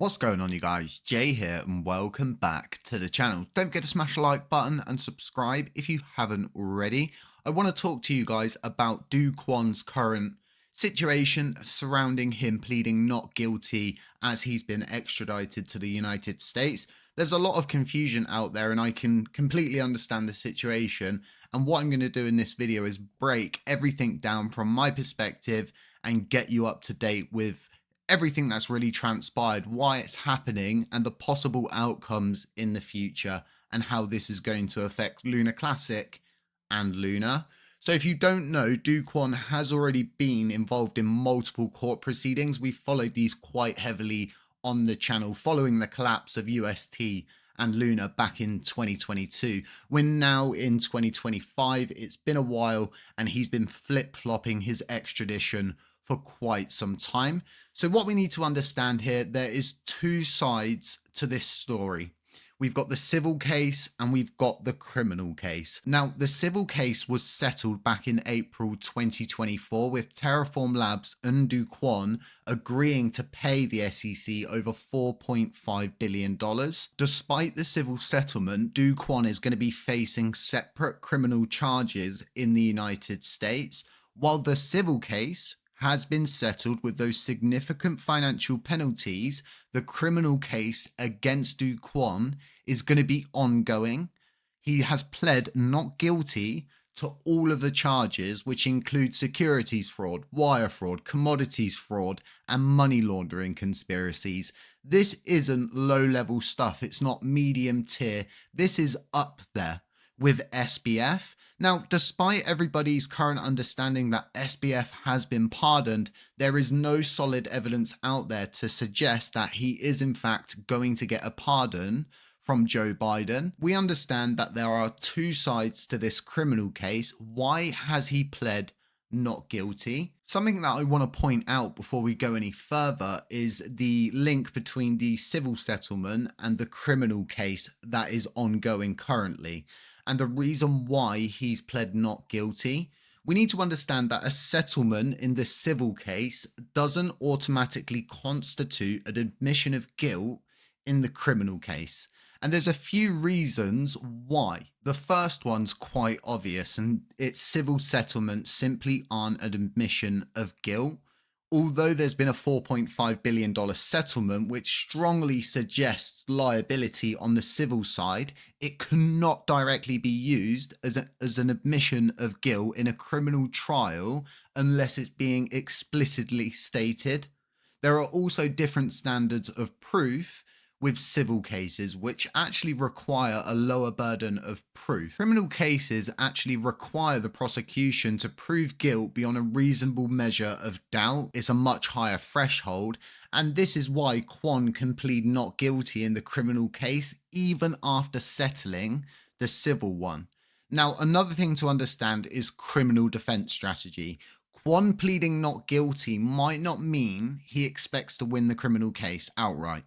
What's going on, you guys? Jay here and welcome back to the channel. Don't forget to smash the like button and subscribe if you haven't already. I want to talk to you guys about Dokwon's current situation surrounding him pleading not guilty as he's been extradited to the United States. There's a lot of confusion out there and I can completely understand the situation. And what I'm going to do in this video is break everything down from my perspective and get you up to date with everything that's really transpired, why it's happening, and the possible outcomes in the future, and how this is going to affect Luna Classic and Luna. So if you don't know, Dokwon has already been involved in multiple court proceedings. We followed these quite heavily on the channel following the collapse of UST and Luna back in 2022. We're now in 2025. It's been a while and he's been flip-flopping his extradition for quite some time. So what we need to understand here, there is two sides to this story. We've got the civil case and we've got the criminal case. Now, the civil case was settled back in April 2024 with Terraform Labs and Dokwon agreeing to pay the SEC over $4.5 billion. Despite the civil settlement, Dokwon is going to be facing separate criminal charges in the United States, while the civil case has been settled with those significant financial penalties. The criminal case against Dokwon is going to be ongoing. He has pled not guilty to all of the charges, which include securities fraud, wire fraud, commodities fraud, and money laundering conspiracies. This isn't low-level stuff. It's not medium tier. This is up there with SBF. Now, despite everybody's current understanding that SBF has been pardoned, there is no solid evidence out there to suggest that he is in fact going to get a pardon from Joe Biden. We understand that there are two sides to this criminal case. Why has he pled not guilty? Something that I want to point out before we go any further is the link between the civil settlement and the criminal case that is ongoing currently. And the reason why he's pled not guilty, we need to understand that a settlement in the civil case doesn't automatically constitute an admission of guilt in the criminal case. And there's a few reasons why. The first one's quite obvious, and it's civil settlements simply aren't an admission of guilt. Although there's been a $4.5 billion settlement, which strongly suggests liability on the civil side, it cannot directly be used as an admission of guilt in a criminal trial unless it's being explicitly stated. There are also different standards of proof with civil cases, which actually require a lower burden of proof. Criminal cases actually require the prosecution to prove guilt beyond a reasonable measure of doubt. It's a much higher threshold, and this is why Kwon can plead not guilty in the criminal case, even after settling the civil one. Now, another thing to understand is criminal defense strategy. Kwon pleading not guilty might not mean he expects to win the criminal case outright.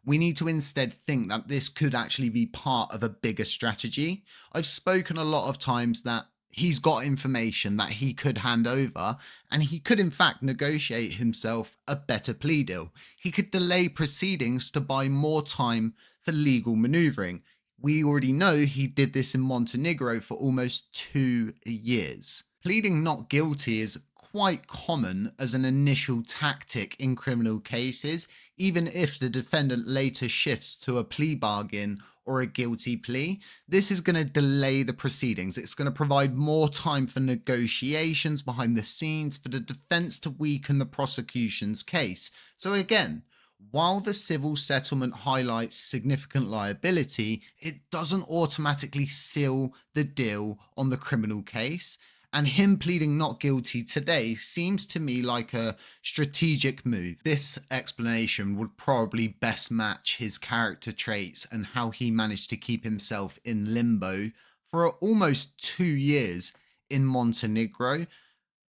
We need to instead think that this could actually be part of a bigger strategy. I've spoken a lot of times that he's got information that he could hand over, and he could in fact negotiate himself a better plea deal. He could delay proceedings to buy more time for legal maneuvering. We already know he did this in Montenegro for almost 2 years. Pleading not guilty is quite common as an initial tactic in criminal cases, even if the defendant later shifts to a plea bargain or a guilty plea. This is going to delay the proceedings. It's going to provide more time for negotiations behind the scenes for the defense to weaken the prosecution's case. So again, while the civil settlement highlights significant liability, it doesn't automatically seal the deal on the criminal case. And him pleading not guilty today seems to me like a strategic move. This explanation would probably best match his character traits and how he managed to keep himself in limbo for almost 2 years in Montenegro.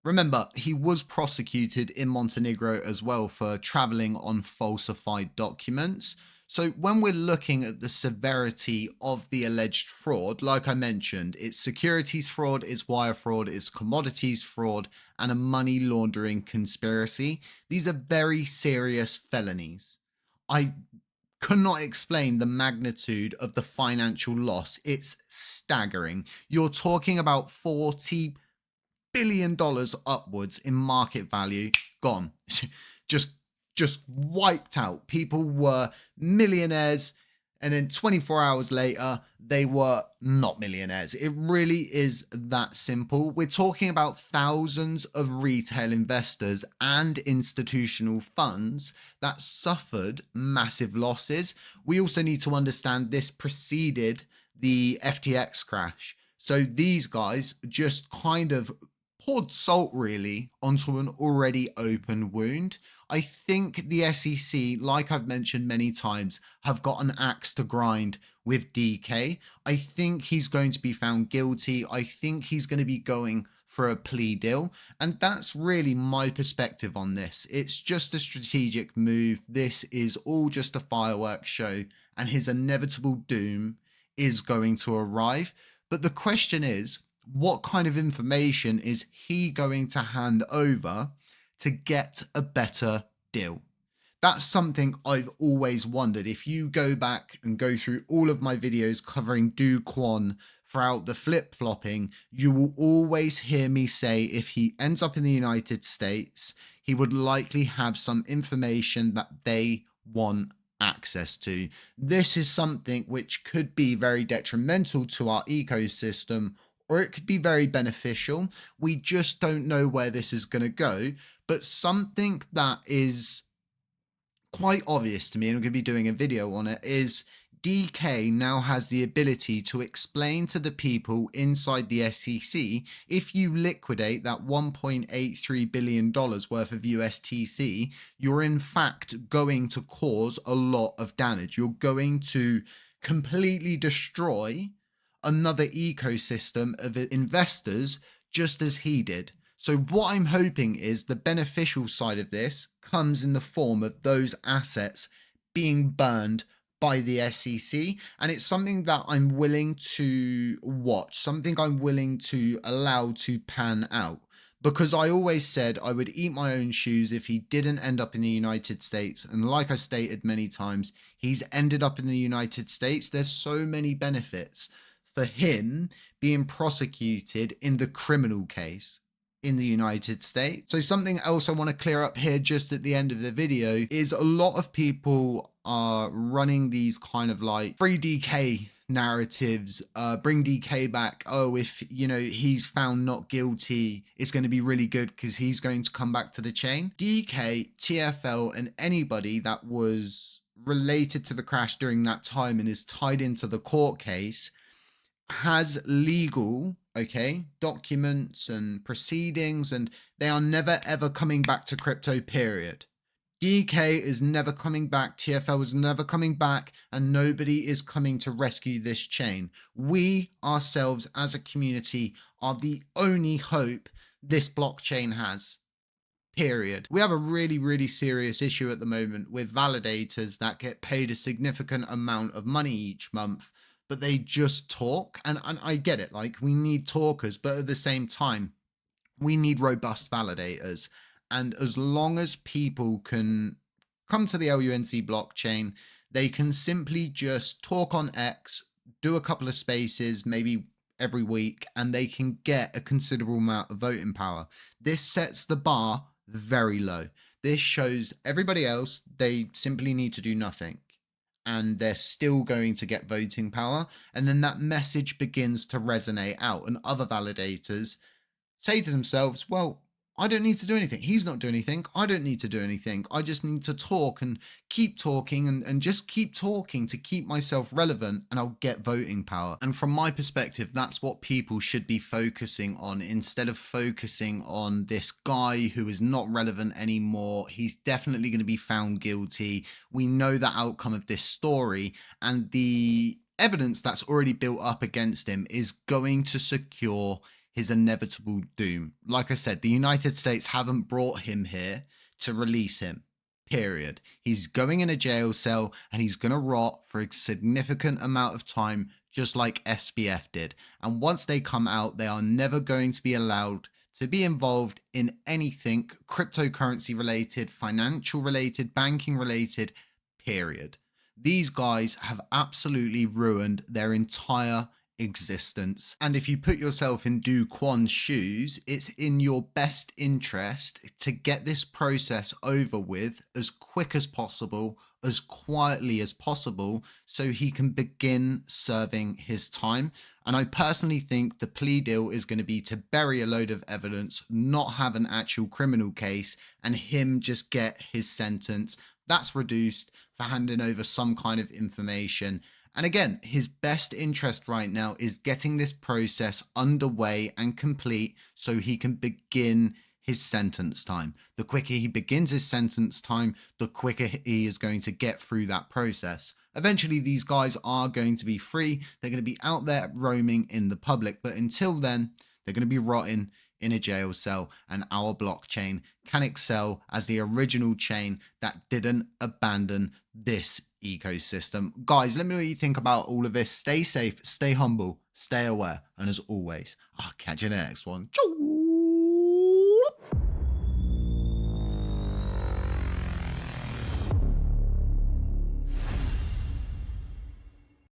Remember, he was prosecuted in Montenegro as well for traveling on falsified documents. So when we're looking at the severity of the alleged fraud, like I mentioned, it's securities fraud, it's wire fraud, it's commodities fraud, and a money laundering conspiracy. These are very serious felonies. I cannot explain the magnitude of the financial loss. It's staggering. You're talking about $40 billion upwards in market value gone. just just wiped out. People were millionaires, and then 24 hours later they were not millionaires. It really is that simple. We're talking about thousands of retail investors and institutional funds that suffered massive losses. We also need to understand this preceded the FTX crash. So these guys just kind of poured salt really onto an already open wound. I think the SEC, like I've mentioned many times, have got an axe to grind with DK. I think he's going to be found guilty. I think he's going to be going for a plea deal. And that's really my perspective on this. It's just a strategic move. This is all just a fireworks show, and his inevitable doom is going to arrive. But the question is, what kind of information is he going to hand over to get a better deal? That's something I've always wondered. If you go back and go through all of my videos covering Dokwon throughout the flip-flopping, you will always hear me say if he ends up in the United States, he would likely have some information that they want access to. This is something which could be very detrimental to our ecosystem, or it could be very beneficial. We just don't know where this is going to go. But something that is quite obvious to me, and I'm going to be doing a video on it, is DK now has the ability to explain to the people inside the SEC, if you liquidate that $1.83 billion worth of USTC, you're in fact going to cause a lot of damage. You're going to completely destroy another ecosystem of investors, just as he did. So what I'm hoping is the beneficial side of this comes in the form of those assets being burned by the SEC. And it's something that I'm willing to watch, something I'm willing to allow to pan out. Because I always said I would eat my own shoes if he didn't end up in the United States. And like I stated many times, he's ended up in the United States. There's so many benefits for him being prosecuted in the criminal case in the United States. So something else I want to clear up here just at the end of the video is a lot of people are running these kind of like free DK narratives, bring DK back. Oh, if he's found not guilty, it's going to be really good because he's going to come back to the chain. DK, TFL, and anybody that was related to the crash during that time and is tied into the court case has legal documents and proceedings, and they are never ever coming back to crypto, period. DK is never coming back, TFL is never coming back, and nobody is coming to rescue this chain. We ourselves as a community are the only hope this blockchain has, period. We have a really, really serious issue at the moment with validators that get paid a significant amount of money each month, but they just talk. And I get it, like, we need talkers, but at the same time, we need robust validators. And as long as people can come to the LUNC blockchain, they can simply just talk on X, do a couple of spaces, maybe every week, and they can get a considerable amount of voting power. This sets the bar very low. This shows everybody else they simply need to do nothing, and they're still going to get voting power. And then that message begins to resonate out, and other validators say to themselves, well, I don't need to do anything. He's not doing anything. I don't need to do anything. I just need to talk and keep talking and just keep talking to keep myself relevant, and I'll get voting power. And from my perspective, that's what people should be focusing on, instead of focusing on this guy who is not relevant anymore. He's definitely going to be found guilty. We know the outcome of this story, and the evidence that's already built up against him is going to secure his inevitable doom. Like I said, the United States haven't brought him here to release him, period. He's going in a jail cell, and he's going to rot for a significant amount of time, just like SBF did. And once they come out, they are never going to be allowed to be involved in anything cryptocurrency related, financial related, banking related, period. These guys have absolutely ruined their entire existence. And if you put yourself in Dokwon's shoes, it's in your best interest to get this process over with as quick as possible, as quietly as possible, so he can begin serving his time. And I personally think the plea deal is going to be to bury a load of evidence, not have an actual criminal case, and him just get his sentence. That's reduced for handing over some kind of information. And again, his best interest right now is getting this process underway and complete so he can begin his sentence time. The quicker he begins his sentence time, the quicker he is going to get through that process. Eventually, these guys are going to be free. They're going to be out there roaming in the public. But until then, they're going to be rotting in a jail cell, and our blockchain can excel as the original chain that didn't abandon this ecosystem. Guys, let me know what you think about all of this. Stay safe, stay humble, stay aware, and as always, I'll catch you in the next one. Ciao.